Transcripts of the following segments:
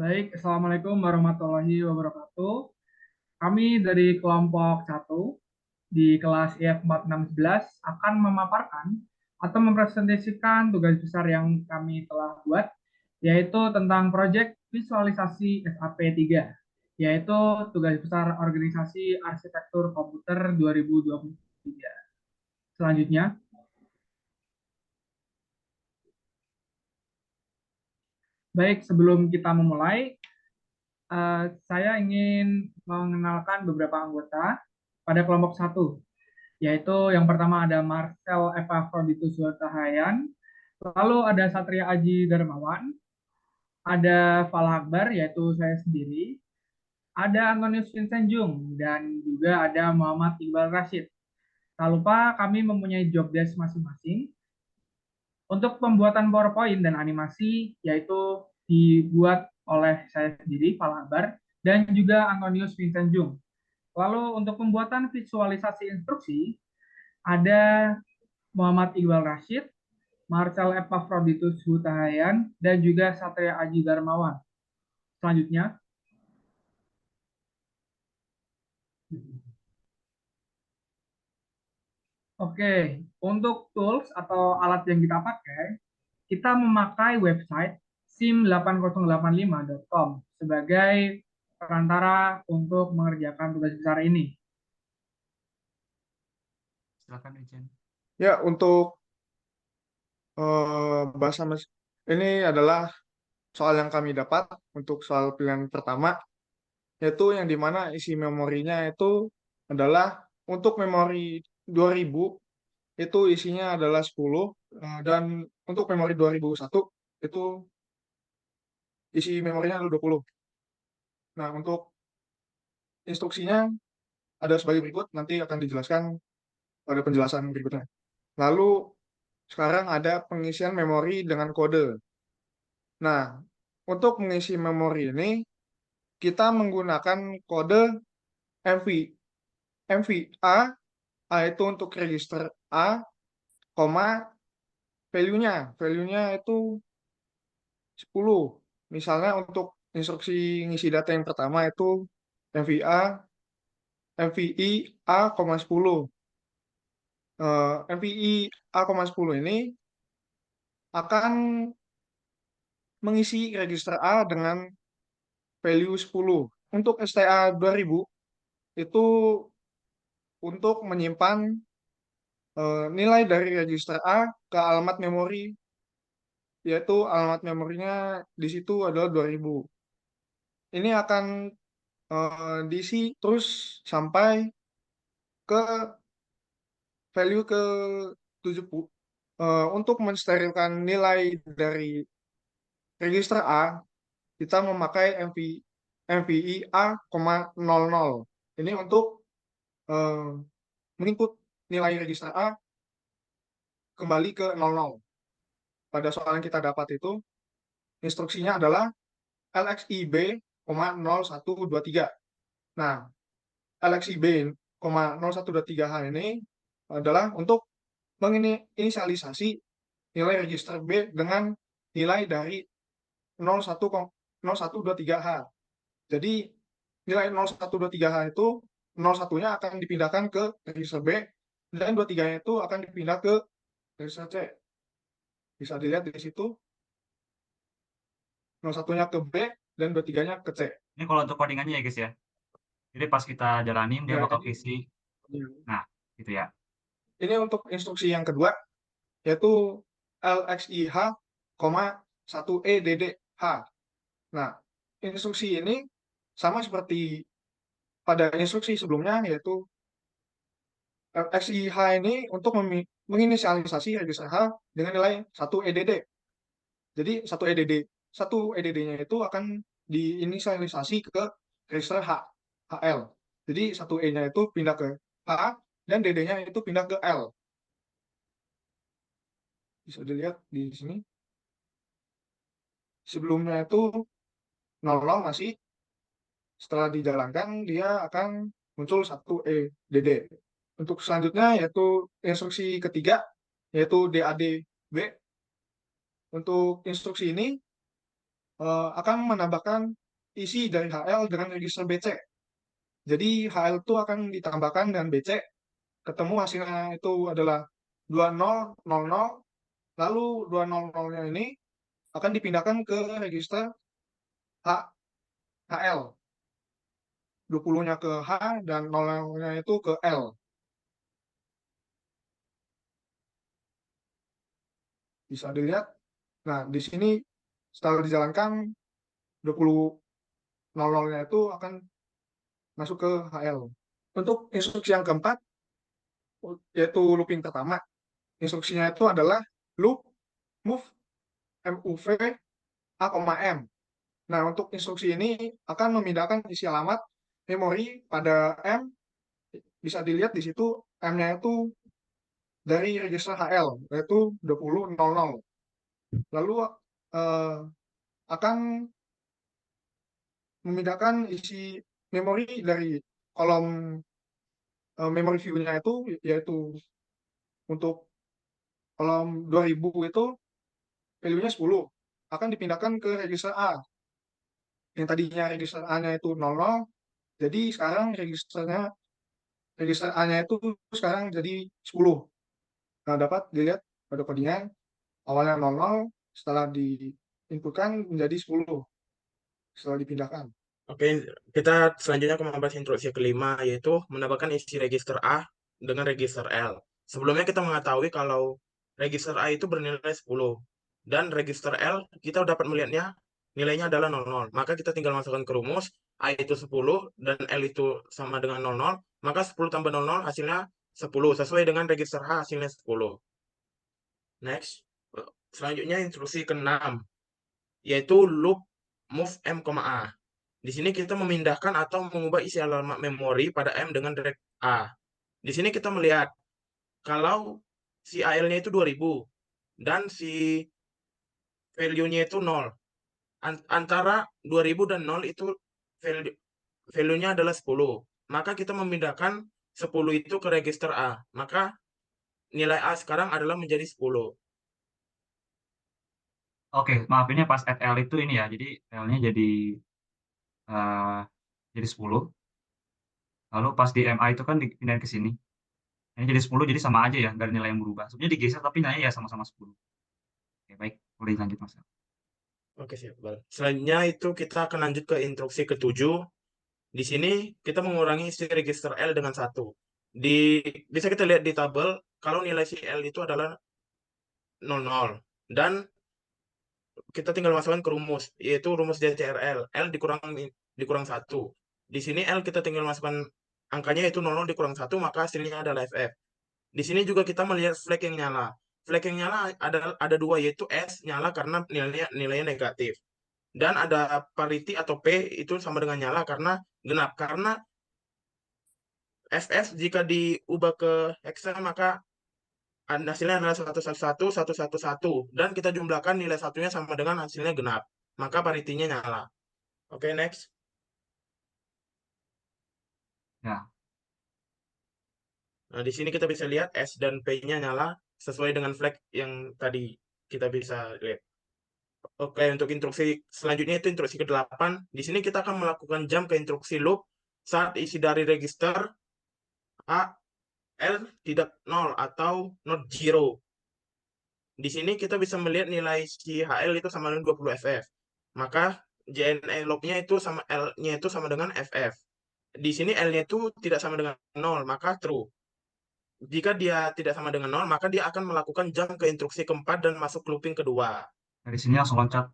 Baik, Assalamualaikum warahmatullahi wabarakatuh. Kami dari kelompok 1 di kelas IF 4611 akan memaparkan atau mempresentasikan tugas besar yang kami telah buat, yaitu tentang proyek visualisasi SAP 3, yaitu tugas besar organisasi arsitektur komputer 2023. Selanjutnya, baik sebelum kita memulai, saya ingin mengenalkan beberapa anggota pada kelompok 1, yaitu yang pertama ada Marcel Epafroditus Hutahayan, lalu ada Satria Aji Darmawan, ada Falah Akbar, yaitu saya sendiri, ada Antonius Vincent Jung, dan juga ada Muhammad Iqbal Rashid. Tak lupa kami mempunyai job desk masing-masing. Untuk pembuatan PowerPoint dan animasi, yaitu dibuat oleh saya sendiri, Falah Akbar, dan juga Antonius Vincent Jung. Lalu untuk pembuatan visualisasi instruksi, ada Muhammad Iqbal Rashid, Marcel Epafroditus Hutahayan, dan juga Satria Aji Darmawan. Selanjutnya, oke, untuk tools atau alat yang kita pakai, kita memakai website sim8085.com sebagai perantara untuk mengerjakan tugas besar ini. Silakan Ejen. Ya, untuk bahasa ini adalah soal yang kami dapat untuk soal pilihan pertama, yaitu yang dimana isi memorinya itu adalah untuk memori 2000 itu isinya adalah 10, dan untuk memori 2001 itu isi memorinya adalah 20. Nah, untuk instruksinya ada sebagai berikut, nanti akan dijelaskan pada penjelasan berikutnya. Lalu sekarang ada pengisian memori dengan kode. Nah, untuk mengisi memori ini, kita menggunakan kode MV. MVA, A itu untuk register A, koma, value-nya. Value-nya itu 10. Misalnya untuk instruksi ngisi data yang pertama itu MVA, MVI A, 10. MVI A, 10 ini akan mengisi register A dengan value 10. Untuk STA 2000 itu untuk menyimpan nilai dari register A ke alamat memori, yaitu alamat memorinya di situ adalah 2000. Ini akan diisi terus sampai ke value ke 70. Untuk mensterilkan nilai dari register A, kita memakai MVI A,00. Ini untuk eh, menginput nilai register A kembali ke 00. Pada soal yang kita dapat itu, instruksinya adalah LXIB, 0123. Nah, LXIB, 0123H ini adalah untuk menginisialisasi nilai register B dengan nilai dari 0123H. Jadi, nilai 0123H itu 01-nya akan dipindahkan ke register B, dan 23-nya itu akan dipindah ke register C. Bisa dilihat di situ, 01-nya ke B dan 23-nya ke C. Ini kalau untuk codingannya ya guys ya. Jadi pas kita jalanin dia Ya, bakal visi. Nah, gitu ya. ini untuk instruksi yang kedua, yaitu LXIH, 1EDDH. Nah, instruksi ini sama seperti pada instruksi sebelumnya, yaitu LXIH ini untuk menginisialisasi register H dengan nilai 1 EDD. Jadi 1 EDD-nya itu akan diinisialisasi ke register HL. Jadi 1E-nya itu pindah ke H dan DD-nya itu pindah ke L. Bisa dilihat di sini. Sebelumnya itu 00 masih, setelah dijalankan dia akan muncul 1 EDD. Untuk selanjutnya yaitu instruksi ketiga, yaitu DADB. Untuk instruksi ini akan menambahkan isi dari HL dengan register BC. Jadi HL itu akan ditambahkan dengan BC, ketemu hasilnya itu adalah 2000, lalu 200-nya ini akan dipindahkan ke register HL. 20-nya ke H dan 0-nya itu ke L. Bisa dilihat. Nah, di sini setelah dijalankan 20.00-nya itu akan masuk ke HL. Untuk instruksi yang keempat, yaitu looping pertama, instruksinya itu adalah loop move MUV A,M. Nah, untuk instruksi ini akan memindahkan isi alamat memori pada M. Bisa dilihat di situ M-nya itu dari register HL, yaitu 20.00. Lalu akan memindahkan isi memori dari kolom memory view-nya itu, yaitu untuk kolom 2000 itu value-nya 10, akan dipindahkan ke register A. Yang tadinya register A-nya itu 00, jadi sekarang register A-nya itu sekarang jadi 10. Nah, dapat dilihat pada codingan awalnya 00, setelah diinputkan menjadi 10 setelah dipindahkan. Oke, kita selanjutnya akan membahas instruksi kelima, yaitu menambahkan isi register A dengan register L. Sebelumnya kita mengetahui kalau register A itu bernilai 10, dan register L kita dapat melihatnya nilainya adalah 00. Maka kita tinggal masukkan ke rumus, A itu 10 dan L itu sama dengan 00, maka 10 tambah 00 hasilnya 10, sesuai dengan register A hasilnya 10. Next, selanjutnya instruksi ke-6, yaitu loop move M, A. Di sini kita memindahkan atau mengubah isi alamat memori pada M dengan direct A. Di sini kita melihat kalau si AL-nya itu 2000 dan si value-nya itu 0. Antara 2000 dan 0 itu value-nya adalah 10. Maka kita memindahkan 10 itu ke register A. Maka nilai A sekarang adalah menjadi 10. Oke, maaf ini pas add L itu ini ya. Jadi L-nya eh, jadi 10. Lalu pas di MA itu kan dipindahin ke sini. Ini jadi 10, jadi sama aja ya, nggak ada nilai yang berubah. Sebenarnya digeser tapi nilainya ya sama-sama 10. Oke, baik. Boleh lanjut, Mas. Oke, siap. Selanjutnya itu kita akan lanjut ke instruksi ke-7. Di sini kita mengurangi isi register L dengan 1. Bisa kita lihat di tabel kalau nilai si L itu adalah 00. Dan kita tinggal masukkan ke rumus, yaitu rumus DCRL. L dikurang 1. Di sini L kita tinggal masukkan angkanya yaitu 00 dikurang 1, maka hasilnya adalah FF. Di sini juga kita melihat flag yang nyala. Flag yang nyala ada dua, yaitu S nyala karena nilainya negatif. Dan ada parity atau P itu sama dengan nyala karena genap. Karena FF jika diubah ke hexa maka hasilnya adalah 111, 111, dan kita jumlahkan nilai satunya sama dengan hasilnya genap. Maka parity-nya nyala. Oke, next. Ya, Nah, di sini kita bisa lihat S dan P-nya nyala sesuai dengan flag yang tadi kita bisa lihat. Oke, untuk instruksi selanjutnya itu instruksi ke-8. Di sini kita akan melakukan jump ke instruksi loop saat isi dari register A L tidak 0 atau not zero. Di sini kita bisa melihat nilai si HL itu sama dengan 20 FF. Maka JNE log-nya itu sama L-nya itu sama dengan FF. Di sini L-nya itu tidak sama dengan 0, maka true. Jika dia tidak sama dengan 0, maka dia akan melakukan jump ke instruksi keempat dan masuk looping kedua. dari sini langsung loncat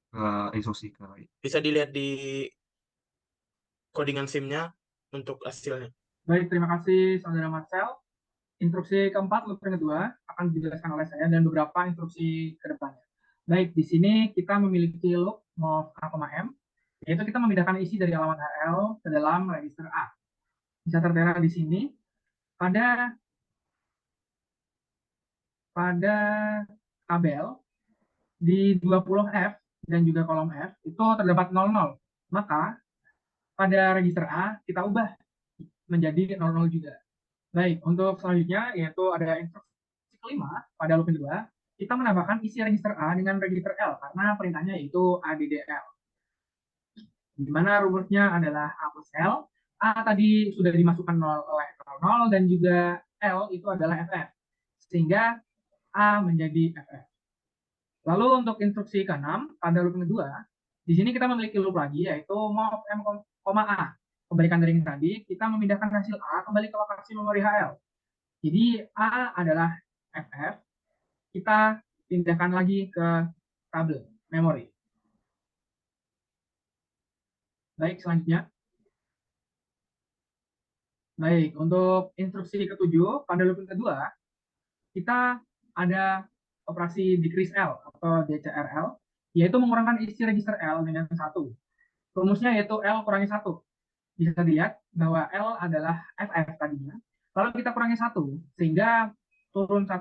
ke instruksi ke Bisa dilihat di codingan SIM-nya untuk hasilnya. Baik, terima kasih Saudara Marcel. Instruksi keempat, looping kedua, akan dijelaskan oleh saya dan beberapa instruksi ke depannya. Baik, di sini kita memiliki loop move A, M, yaitu kita memindahkan isi dari alamat HL ke dalam register A. Bisa tertera di sini pada tabel di 20F dan juga kolom F itu terdapat 00. Maka pada register A kita ubah menjadi 00 juga. Baik, untuk selanjutnya yaitu ada instruksi kelima pada looping kedua, kita menambahkan isi register A dengan register L karena perintahnya yaitu ADDL. Di mana rumusnya adalah A plus L. A tadi sudah dimasukkan 0 oleh 0 dan juga L itu adalah FF. Sehingga A menjadi FF. Lalu untuk instruksi ke-6 pada loop kedua, di sini kita memiliki loop lagi yaitu mov M, A. Kebalikan dari yang tadi, kita memindahkan hasil A kembali ke lokasi memori HL. Jadi A adalah FF, kita pindahkan lagi ke tabel memori. Baik, selanjutnya. Baik, untuk instruksi ke-7 pada loop kedua, kita ada operasi decrease L atau DCRL, yaitu mengurangkan isi register L dengan 1. Rumusnya yaitu L kurangi 1. Bisa dilihat bahwa L adalah FF tadinya, lalu kita kurangi 1, sehingga turun 1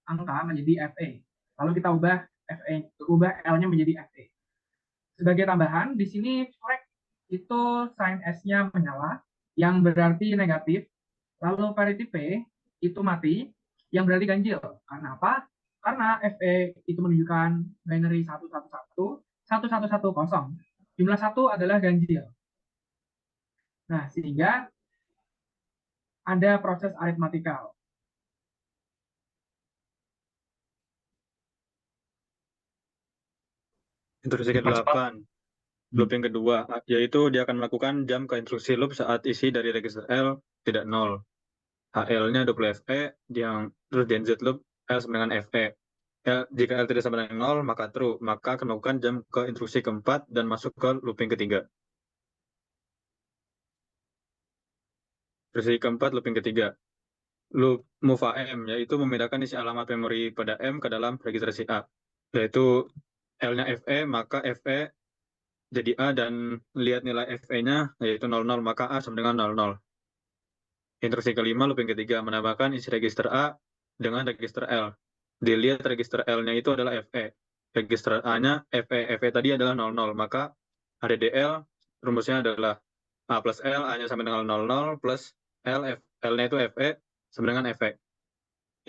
angka menjadi FE. Lalu kita ubah L-nya menjadi FE. Sebagai tambahan, di sini correct itu sign S-nya menyala, yang berarti negatif. Lalu parity P itu mati, yang berarti ganjil. Karena apa? Karena FE itu menunjukkan binary 111, 111 kosong. Jumlah 1 adalah ganjil. Nah, sehingga ada proses aritmatikal. Instruksi Cepat. ke-8, loop yang kedua, yaitu dia akan melakukan jump ke instruksi loop saat isi dari register L tidak 0. HL-nya WFE, terus di NZ loop L sama dengan FE. Jika L tidak sama dengan 0, maka true. Maka akan melakukan jump ke instruksi keempat dan masuk ke looping ketiga. Instruksi keempat, looping ketiga. Loop move AM, yaitu memindahkan isi alamat memori pada M ke dalam registrasi A. Yaitu L-nya FE, maka FE jadi A dan lihat nilai FE-nya yaitu 00, maka A sama dengan 00. Instruksi kelima, looping ketiga, menambahkan isi register A dengan register L. Dilihat register L-nya itu adalah FE. Register A-nya FE. FE tadi adalah 00, maka ADDL rumusnya adalah A plus L, A-nya sama dengan 00, plus L-nya itu FE, sama dengan FE.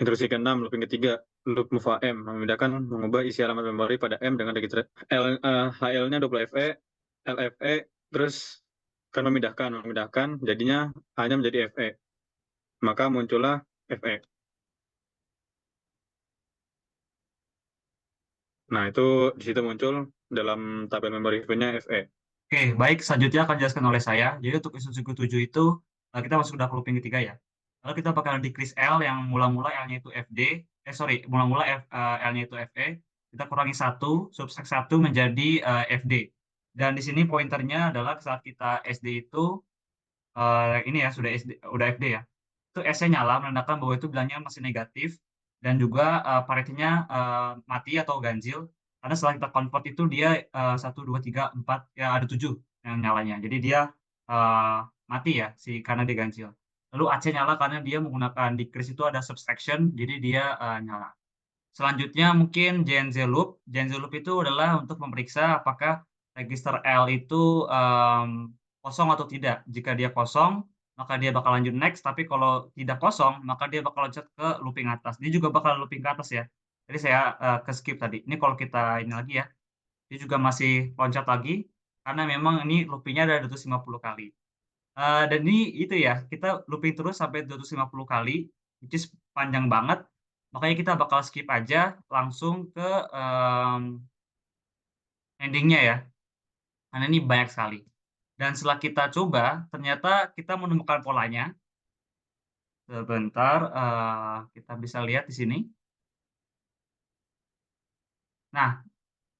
Instruksi ke-6, looping ketiga, loop move AM, mengubah isi alamat memori pada M dengan register HL-nya WFE, LFE, terus kan memindahkan, jadinya A-nya menjadi FE. Maka muncullah FE. Nah, itu di situ muncul dalam tabel memori FE-nya FE. Oke, baik. Selanjutnya akan dijelaskan oleh saya. Jadi untuk instruksi ke-7 itu, kita masuk ke looping ketiga ya. Lalu kita bakal decrease L yang mula-mula L-nya itu FD. Mula-mula L-nya itu FE. Kita kurangi 1, subtract 1 menjadi FD. Dan di sini pointernya adalah saat kita SD itu, ini ya, udah FD ya. Itu S-nya nyala, menandakan bahwa itu bilangnya masih negatif. Dan juga parity-nya mati atau ganjil. Karena setelah kita convert itu dia 1, 2, 3, 4, ya ada 7 yang nyalanya. Jadi dia mati ya, karena dia ganjil. Lalu AC nyala karena dia menggunakan decrease itu ada subtraction, jadi dia nyala. Selanjutnya mungkin JNZ loop. JNZ loop itu adalah untuk memeriksa apakah register L itu kosong atau tidak. Jika dia kosong, maka dia bakal lanjut next. Tapi kalau tidak kosong, maka dia bakal loncat ke looping atas. Dia juga bakal looping ke atas ya. Jadi saya ke skip tadi. Ini kalau kita ini lagi ya, dia juga masih loncat lagi. Karena memang ini loopingnya ada 250 kali. Dan ini itu ya, kita looping terus sampai 250 kali, which is panjang banget. Makanya kita bakal skip aja langsung ke ending-nya ya. Karena ini banyak sekali. Dan setelah kita coba, ternyata kita menemukan polanya. Sebentar, kita bisa lihat di sini. Nah,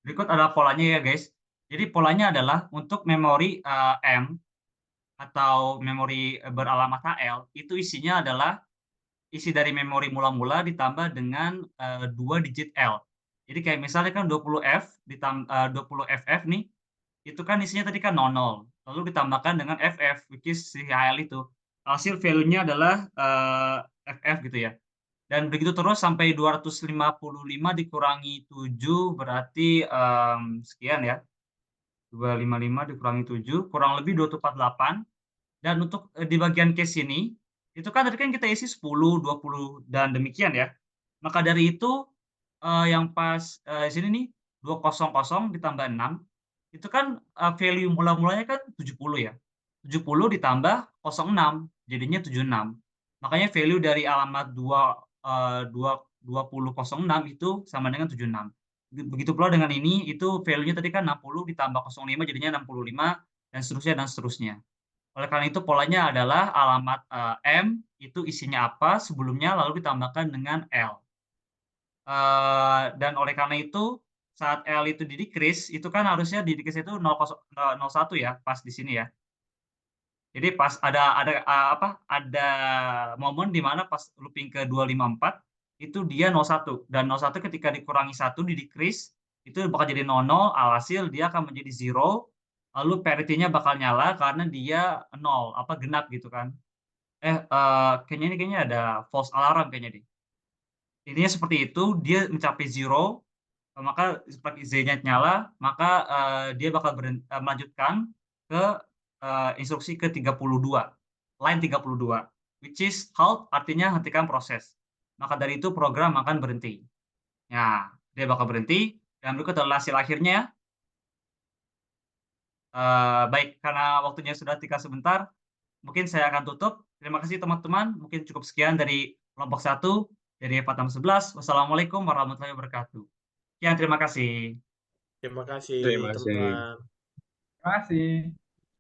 berikut adalah polanya ya guys. Jadi polanya adalah untuk memori M atau memori beralamat HL, itu isinya adalah isi dari memori mula-mula ditambah dengan 2 digit L. Jadi kayak misalnya kan 20F 20FF nih, itu kan isinya tadi kan 00, lalu ditambahkan dengan FF, which is si HL itu. Hasil value-nya adalah FF gitu ya. Dan begitu terus sampai 255 dikurangi 7 berarti sekian ya. 255 dikurangi 7 kurang lebih 248. Dan untuk di bagian case ini, itu kan tadi kan kita isi 10, 20 dan demikian ya. Maka dari itu yang pas di sini nih 200 ditambah 6 itu kan value mula-mulanya kan 70 ya. 70 ditambah 06 jadinya 76. Makanya value dari alamat 2006 itu sama dengan 76. Begitu pula dengan ini, itu value-nya tadi kan 60 ditambah 05 jadinya 65 dan seterusnya dan seterusnya. Oleh karena itu polanya adalah alamat M itu isinya apa sebelumnya lalu ditambahkan dengan L. Dan oleh karena itu saat L itu di decrease itu kan harusnya di decrease itu 01 ya pas di sini ya. Jadi pas ada momen di mana pas looping ke 254 itu dia 01 dan 01 ketika dikurangi 1 di decrease itu bakal jadi 00 alhasil dia akan menjadi 0 lalu parity-nya bakal nyala karena dia 0 genap gitu kan. Kayaknya ada false alarm kayaknya deh. Intinya seperti itu, dia mencapai 0 maka seperti Z-nya nyala, maka dia bakal melanjutkan ke instruksi ke 32, line 32, which is halt artinya hentikan proses. Maka dari itu program akan berhenti. Nah, dia bakal berhenti dan berikut adalah hasil akhirnya. Baik, karena waktunya sudah tinggal sebentar, mungkin saya akan tutup. Terima kasih teman-teman. Mungkin cukup sekian dari kelompok 1 dari EVA 11. Wassalamualaikum warahmatullahi wabarakatuh. Sekian, terima kasih. Terima kasih Terima kasih. teman-teman. Terima kasih.